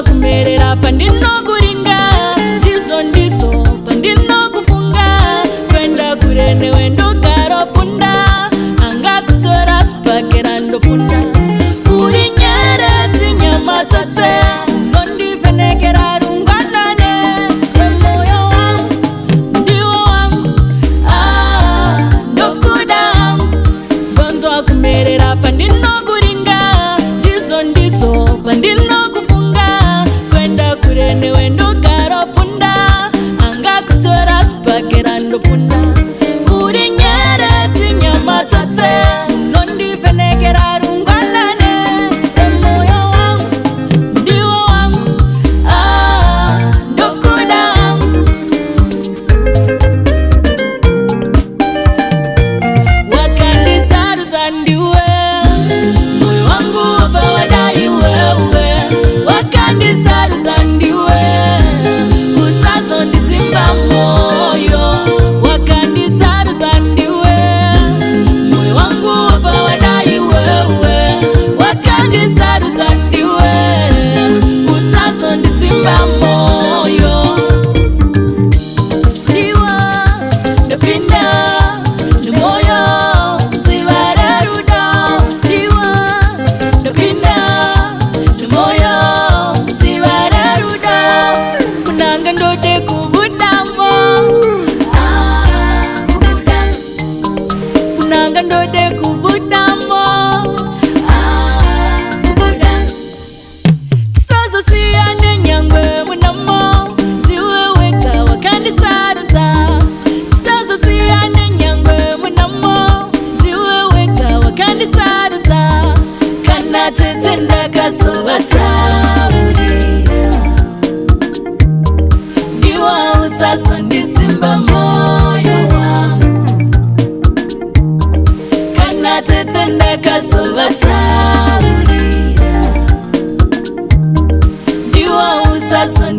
Kumerera pandino kurinda ndizo ndizo pandino kufunga kwenda kurene wendo karo punda anga kutora spagera ndo punda uri nyere tinyama tsatse ngondi venekera runganane moyo wangu ndiwo wangu ndokuda gonzo kumerera pandino kurinda ndizo ndizo pandino kurene wendo karo punda anga kutora spagera ndo punda uri nyere tinyama tsatse nondi venekera runganane moyo wangu ndiwo wangu ndokuda wakandisarudza ndiwe moyo wangu wapa wadai wewe wakandisarudza ndode kubudamo sazo siyane nyangwe munamo ndiwe weka wakandisarudza sazo siyane nyangwe munamo ndiwe weka wakandisarudza kana tete ndakasovatsaurira ndiwa usaso nditsimba moyo wangu tete ndakasovatsaurira ndiwa usaso